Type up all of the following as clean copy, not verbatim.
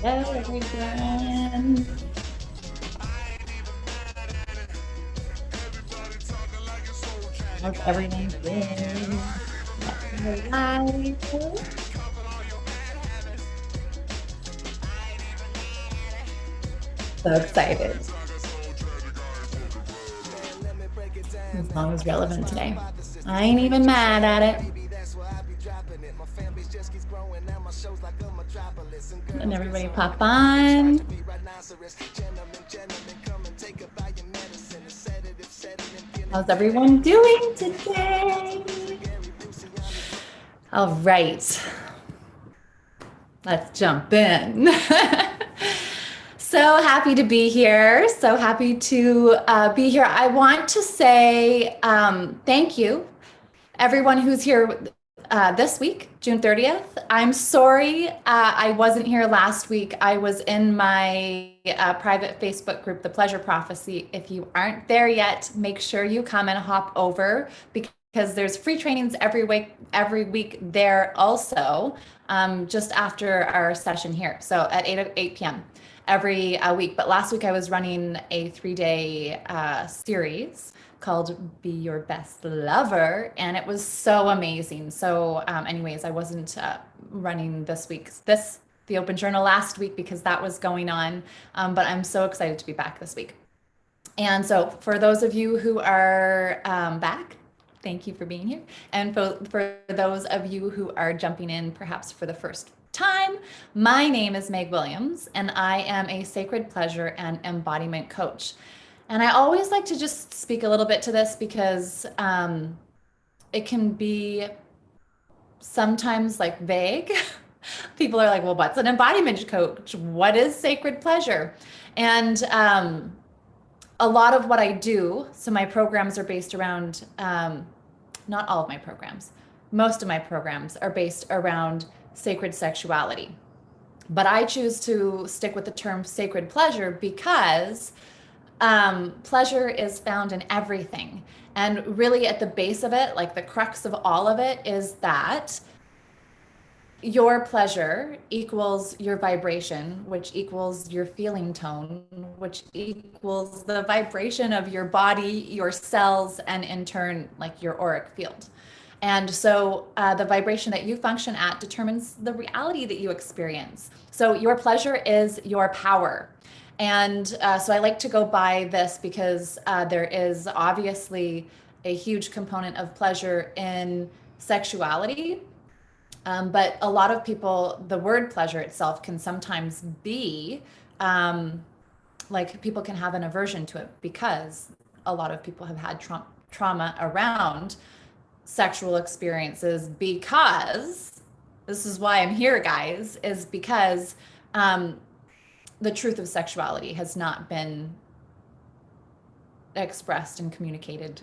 Hello, everyone. How's everyone doing? Live. So excited. This song is relevant today. I ain't even mad at it. And everybody pop on. How's everyone doing today? All right. Let's jump in. So happy to be here. So happy to be here. I want to say thank you, everyone who's here this week, June 30th. I'm sorry I wasn't here last week. I was in my private Facebook group, The Pleasure Prophecy. If you aren't there yet, make sure you come and hop over because there's free trainings every week there also, just after our session here. So at 8 p.m. every week. But last week I was running a 3-day series called Be Your Best Lover, and it was so amazing. So anyways, I wasn't running the open journal last week because that was going on, but I'm so excited to be back this week. And so for those of you who are back, thank you for being here. And for those of you who are jumping in perhaps for the first time, my name is Meg Williams, and I am a sacred pleasure and embodiment coach. And I always like to just speak a little bit to this because it can be sometimes like vague. People are like, well, what's an embodiment coach? What is sacred pleasure? And a lot of what I do, so my programs are based around, not all of my programs, most of my programs are based around sacred sexuality. But I choose to stick with the term sacred pleasure because pleasure is found in everything. And really at the base of it, like the crux of all of it, is that your pleasure equals your vibration, which equals your feeling tone, which equals the vibration of your body, your cells, and in turn, like your auric field. And so the vibration that you function at determines the reality that you experience. So your pleasure is your power. And so I like to go by this because there is obviously a huge component of pleasure in sexuality. But a lot of people, the word pleasure itself can sometimes be like people can have an aversion to it because a lot of people have had trauma around sexual experiences, because this is why I'm here, guys, is because the truth of sexuality has not been expressed and communicated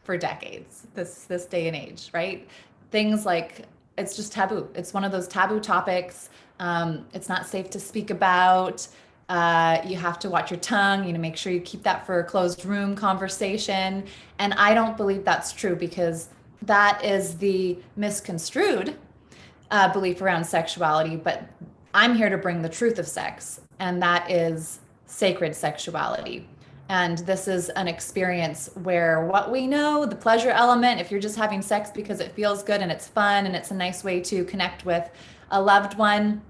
for decades, this day and age, right? Things like, it's just taboo. It's one of those taboo topics. It's not safe to speak about. You have to watch your tongue, make sure you keep that for a closed room conversation. And I don't believe that's true, because that is the misconstrued belief around sexuality. But I'm here to bring the truth of sex, and that is sacred sexuality. And this is an experience where what we know, the pleasure element, if you're just having sex because it feels good and it's fun and it's a nice way to connect with a loved one,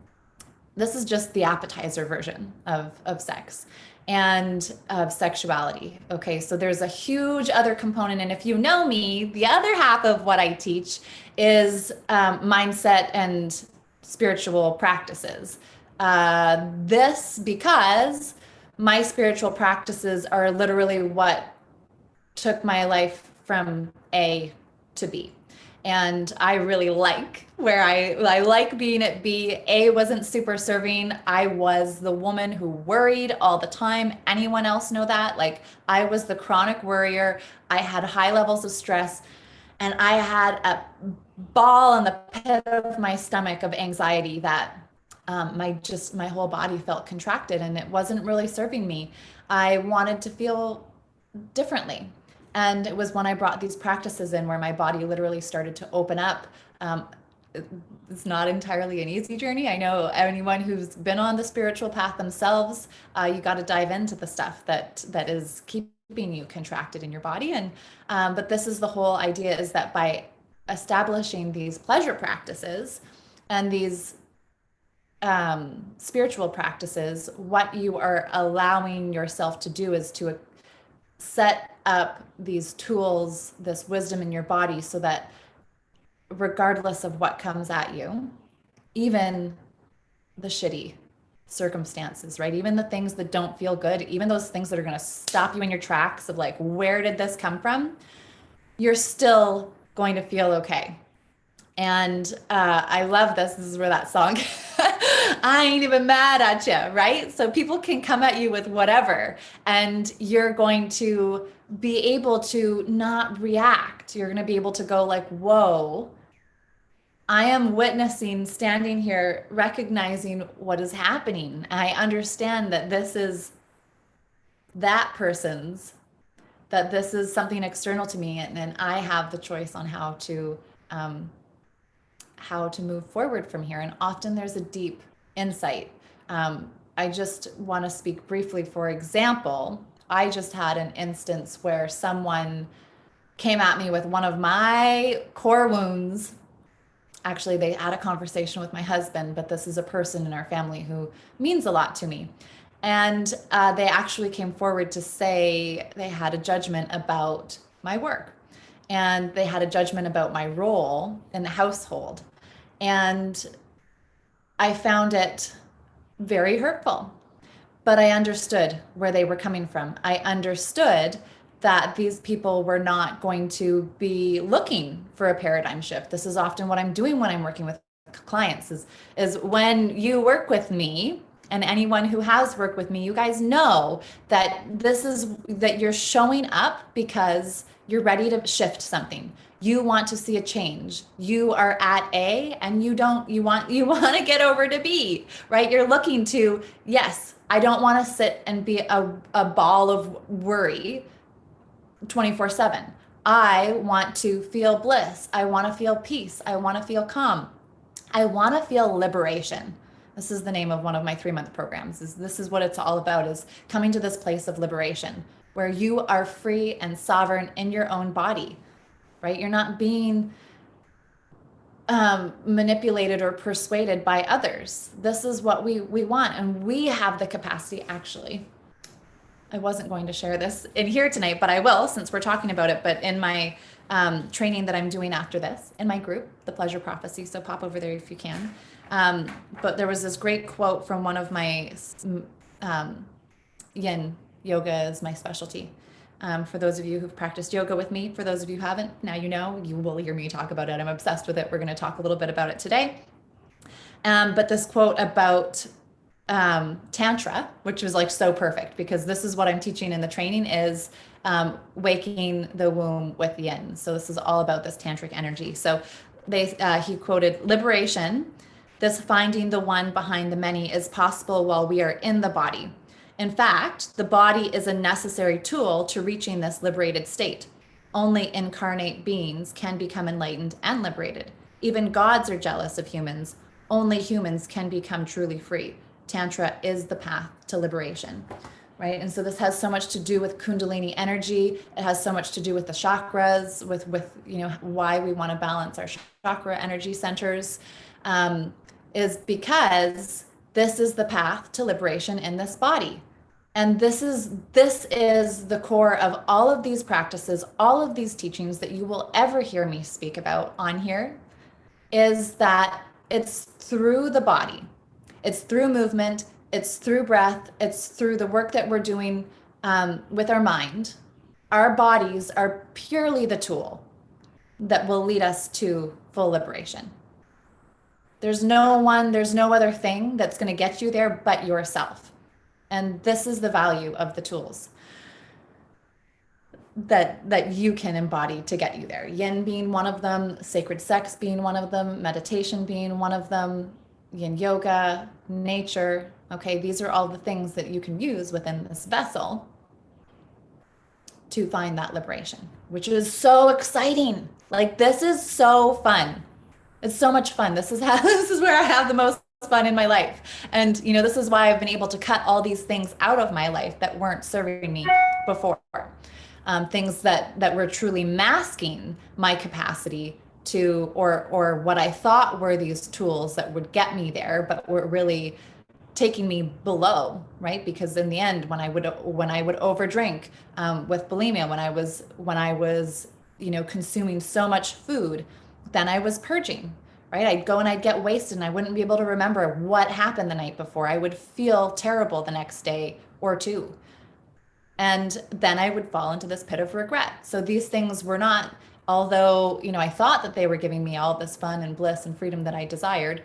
this is just the appetizer version of sex and of sexuality. Okay, so there's a huge other component. And if you know me, the other half of what I teach is mindset and spiritual practices. This because my spiritual practices are literally what took my life from A to B. And I really like where I like being at B. A wasn't super serving. I was the woman who worried all the time. Anyone else know that? Like, I was the chronic worrier. I had high levels of stress, and I had a ball in the pit of my stomach of anxiety that my whole body felt contracted, and it wasn't really serving me. I wanted to feel differently. And it was when I brought these practices in where my body literally started to open up. Um, it's not entirely an easy journey. I know anyone who's been on the spiritual path themselves, you got to dive into the stuff that is keeping you contracted in your body. And but this is the whole idea, is that by establishing these pleasure practices and these spiritual practices, what you are allowing yourself to do is to set up these tools, this wisdom in your body, so that regardless of what comes at you, even the shitty circumstances, right? Even the things that don't feel good, even those things that are going to stop you in your tracks of like, where did this come from? You're still going to feel okay. And I love this. This is where that song, I ain't even mad at you, right? So people can come at you with whatever, and you're going to be able to not react. You're going to be able to go like, whoa, I am witnessing, standing here, recognizing what is happening. I understand that this is that person's, that this is something external to me, and I have the choice on um, how to move forward from here. And often there's a deep insight. I just want to speak briefly. For example, I just had an instance where someone came at me with one of my core wounds. Actually, they had a conversation with my husband, but this is a person in our family who means a lot to me. And they actually came forward to say they had a judgment about my work, and they had a judgment about my role in the household. And I found it very hurtful, but I understood where they were coming from. I understood that these people were not going to be looking for a paradigm shift. This is often what I'm doing when I'm working with clients, is when you work with me, and anyone who has worked with me, you guys know that this is that you're showing up because you're ready to shift something. You want to see a change. You are at A and you want to get over to B, right? You're looking to, yes, I don't want to sit and be a ball of worry 24/7. I want to feel bliss. I want to feel peace. I want to feel calm. I want to feel liberation. This is the name of one of my 3-month programs. This is what it's all about, is coming to this place of liberation where you are free and sovereign in your own body, right? You're not being manipulated or persuaded by others. This is what we want, and we have the capacity. Actually, I wasn't going to share this in here tonight, but I will, since we're talking about it. But in my training that I'm doing after this, in my group, The Pleasure Prophecy, so pop over there if you can. But there was this great quote from one of my yin yoga is my specialty. For those of you who've practiced yoga with me, for those of you who haven't, now you know, you will hear me talk about it. I'm obsessed with it. We're going to talk a little bit about it today. But this quote about Tantra, which was like so perfect, because this is what I'm teaching in the training, is waking the womb with yin. So this is all about this tantric energy. So he quoted, liberation, this finding the one behind the many, is possible while we are in the body. In fact, the body is a necessary tool to reaching this liberated state. Only incarnate beings can become enlightened and liberated. Even gods are jealous of humans. Only humans can become truly free. Tantra is the path to liberation, right? And so this has so much to do with Kundalini energy. It has so much to do with the chakras, with why we want to balance our chakra energy centers, is because this is the path to liberation in this body. And this is the core of all of these practices, all of these teachings that you will ever hear me speak about on here, is that it's through the body. It's through movement, it's through breath, it's through the work that we're doing with our mind. Our bodies are purely the tool that will lead us to full liberation. There's no other thing that's going to get you there but yourself. And this is the value of the tools that you can embody to get you there. Yin being one of them, sacred sex being one of them, meditation being one of them, yin yoga, nature. Okay, these are all the things that you can use within this vessel to find that liberation, which is so exciting. Like, this is so fun. It's so much fun. This is how, this is where I have the most fun in my life. And, this is why I've been able to cut all these things out of my life that weren't serving me before. Things that were truly masking my capacity to, or what I thought were these tools that would get me there, but were really taking me below, right? Because in the end, when I would overdrink with bulimia, when I was consuming so much food, then I was purging, right? I'd go and I'd get wasted and I wouldn't be able to remember what happened the night before. I would feel terrible the next day or two. And then I would fall into this pit of regret. So these things were not, although, I thought that they were giving me all this fun and bliss and freedom that I desired,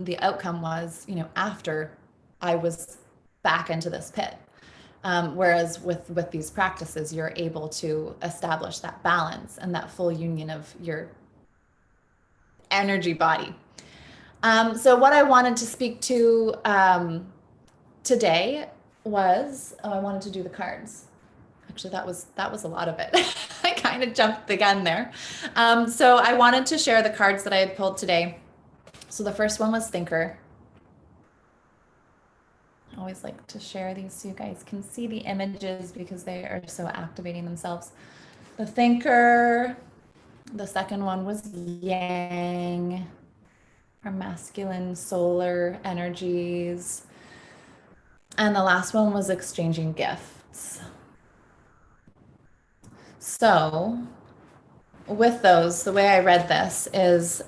the outcome was, after I was back into this pit. Whereas with these practices, you're able to establish that balance and that full union of your energy body. So what I wanted to speak to today was, I wanted to do the cards. Actually, that was a lot of it. I kind of jumped the gun there. So I wanted to share the cards that I had pulled today. So the first one was Thinker. I always like to share these so you guys can see the images because they are so activating themselves. The Thinker. The second one was Yang, our masculine solar energies. And the last one was Exchanging Gifts. So with those, the way I read this is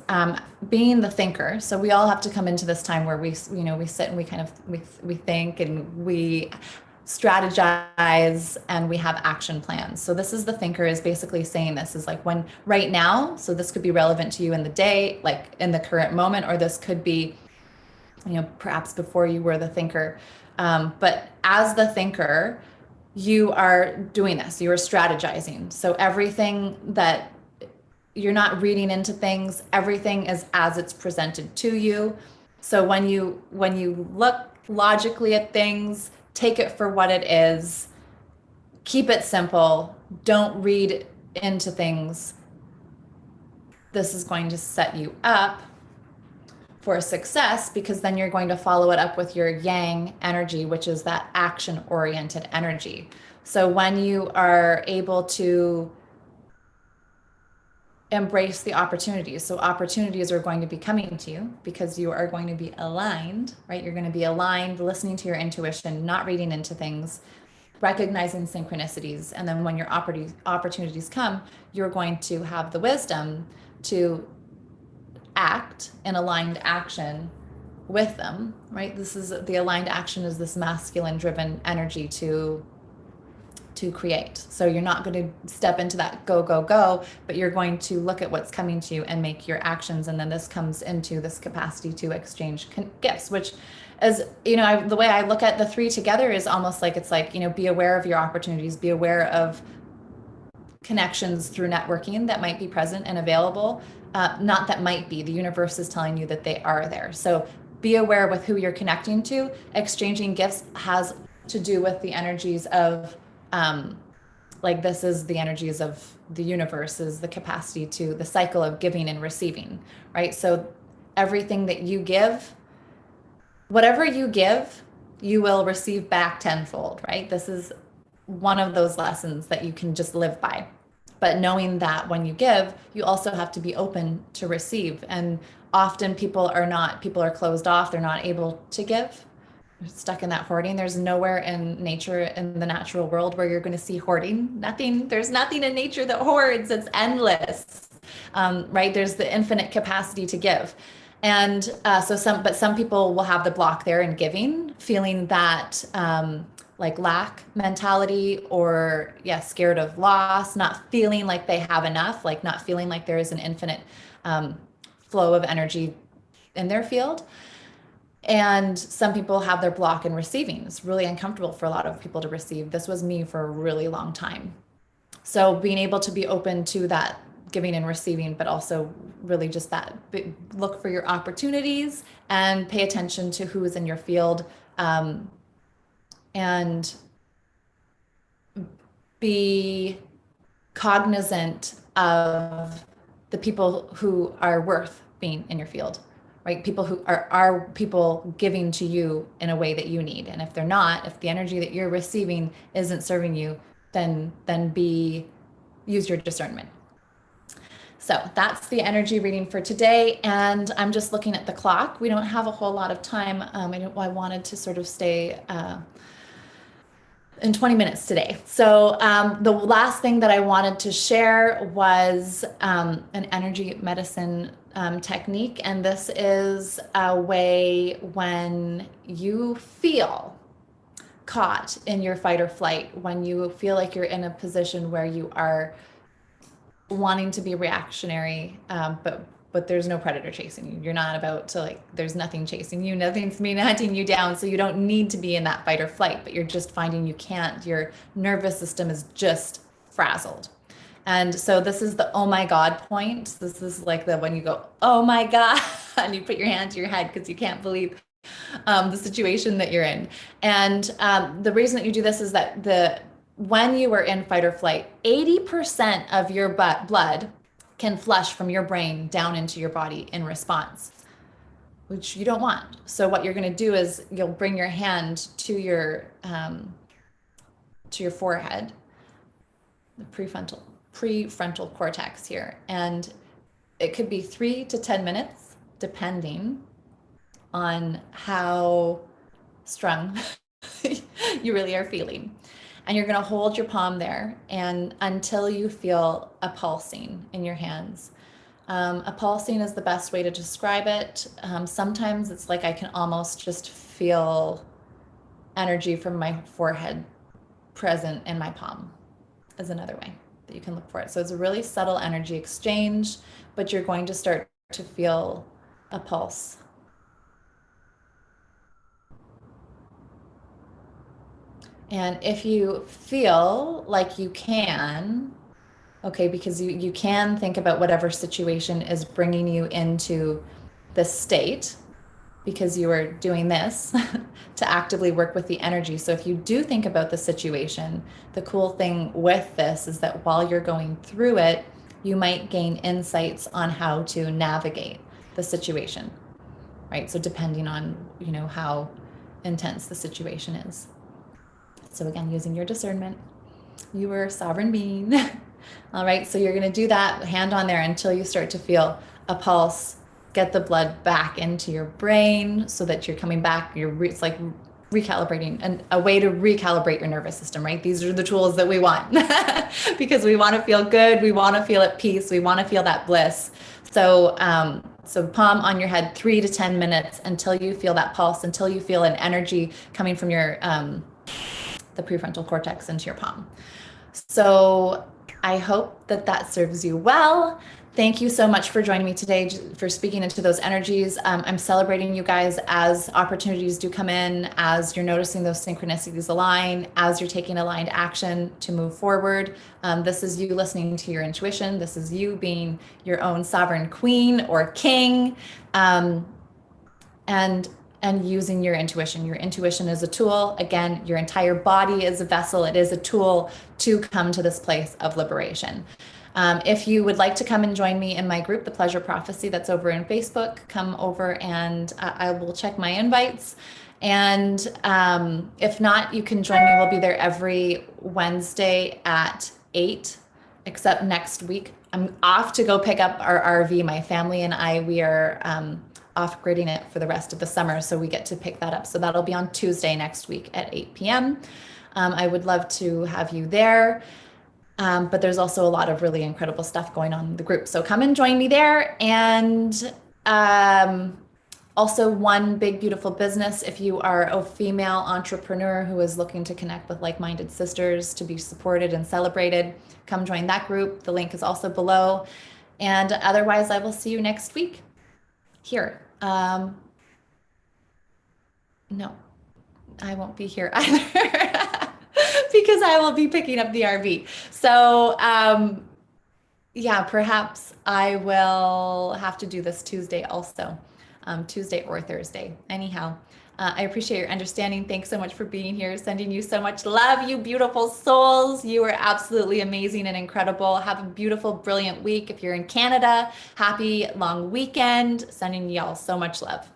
being the thinker. So we all have to come into this time where we sit and we think and we strategize and we have action plans. So this is the thinker is basically saying this is like when right now, so this could be relevant to you in the day, like in the current moment, or this could be, perhaps before you were the thinker. But as the thinker, you are doing this, you are strategizing. So everything that you're not reading into things, everything is as it's presented to you. So when you look logically at things, take it for what it is, keep it simple, don't read into things. This is going to set you up for success because then you're going to follow it up with your Yang energy, which is that action-oriented energy. So when you are able to embrace the opportunities. So opportunities are going to be coming to you because you are going to be aligned, right? You're going to be aligned, listening to your intuition, not reading into things, recognizing synchronicities. And then when your opportunities come, you're going to have the wisdom to act in aligned action with them, right? This is the aligned action is this masculine driven energy to create. So you're not going to step into that go, go, go, but you're going to look at what's coming to you and make your actions. And then this comes into this capacity to exchange gifts, which is, the way I look at the three together is almost like, it's like, be aware of your opportunities, be aware of connections through networking that might be present and available. Not that might be, the universe is telling you that they are there. So be aware with who you're connecting to. Exchanging gifts has to do with the energies of, like this is the energies of the universe, is the capacity to the cycle of giving and receiving, right? So everything that you give, whatever you give, you will receive back tenfold, right? This is one of those lessons that you can just live by. But knowing that when you give, you also have to be open to receive. And often people are closed off. They're not able to give. They're stuck in that hoarding. There's nowhere in nature, in the natural world, where you're going to see hoarding. There's nothing in nature that hoards. It's endless, right? There's the infinite capacity to give. And some people will have the block there in giving, feeling that, like lack mentality, or scared of loss, not feeling like they have enough, like not feeling like there is an infinite flow of energy in their field. And some people have their block in receiving. It's really uncomfortable for a lot of people to receive. This was me for a really long time. So being able to be open to that giving and receiving, but also really just that, look for your opportunities and pay attention to who is in your field. And be cognizant of the people who are worth being in your field, right? People who are people giving to you in a way that you need. And if they're not, if the energy that you're receiving isn't serving you, then use your discernment. So that's the energy reading for today. And I'm just looking at the clock. We don't have a whole lot of time. I wanted to sort of stay in 20 minutes today. So the last thing that I wanted to share was an energy medicine technique. And this is a way when you feel caught in your fight or flight, when you feel like you're in a position where you are wanting to be reactionary, but there's no predator chasing you. You're not about to, like, there's nothing chasing you, nothing's been hunting you down, so you don't need to be in that fight or flight, but you're just finding you can't. Your nervous system is just frazzled. And so this is the oh my God point. This is like the when you go, oh my God, and you put your hand to your head because you can't believe the situation that you're in. And the reason that you do this is that when you are in fight or flight, 80% of your blood can flush from your brain down into your body in response, which you don't want. So what you're going to do is you'll bring your hand to your forehead, the prefrontal cortex here, and it could be 3 to 10 minutes, depending on how strung you really are feeling. And you're going to hold your palm there and until you feel a pulsing in your hands. A pulsing is the best way to describe it. Sometimes it's like I can almost just feel energy from my forehead present in my palm, is another way that you can look for it. So it's a really subtle energy exchange, but you're going to start to feel a pulse. And if you feel like you can, okay, because you can think about whatever situation is bringing you into this state, because you are doing this to actively work with the energy. So if you do think about the situation, the cool thing with this is that while you're going through it, you might gain insights on how to navigate the situation, right? So depending on, how intense the situation is. So again, using your discernment, you are a sovereign being. All right, so you're going to do that, hand on there until you start to feel a pulse, get the blood back into your brain so that you're coming back. It's like recalibrating, and a way to recalibrate your nervous system, right? These are the tools that we want because we want to feel good. We want to feel at peace. We want to feel that bliss. So palm on your head, 3 to 10 minutes until you feel that pulse, until you feel an energy coming from your the prefrontal cortex into your palm. So I hope that serves you well. Thank you so much for joining me today, for speaking into those energies. I'm celebrating you guys as opportunities do come in, as you're noticing those synchronicities align, as you're taking aligned action to move forward. This is you listening to your intuition. This is you being your own sovereign queen or king. And using your intuition. Your intuition is a tool. Again, your entire body is a vessel. It is a tool to come to this place of liberation. If you would like to come and join me in my group, The Pleasure Prophecy, that's over in Facebook, come over and I will check my invites. And if not, you can join me. We'll be there every Wednesday at 8, except next week. I'm off to go pick up our RV. My family and I, we are off-gridding it for the rest of the summer, so we get to pick that up. So that'll be on Tuesday next week at 8 p.m. I would love to have you there, but there's also a lot of really incredible stuff going on in the group. So come and join me there. And also, one big, beautiful business, if you are a female entrepreneur who is looking to connect with like-minded sisters to be supported and celebrated, come join that group. The link is also below. And otherwise, I will see you next week here. No, I won't be here either because I will be picking up the RV. So yeah, perhaps I will have to do this Tuesday also, Tuesday or Thursday. Anyhow, I appreciate your understanding. Thanks so much for being here. Sending you so much love, you beautiful souls. You are absolutely amazing and incredible. Have a beautiful, brilliant week. If you're in Canada, happy long weekend. Sending y'all so much love.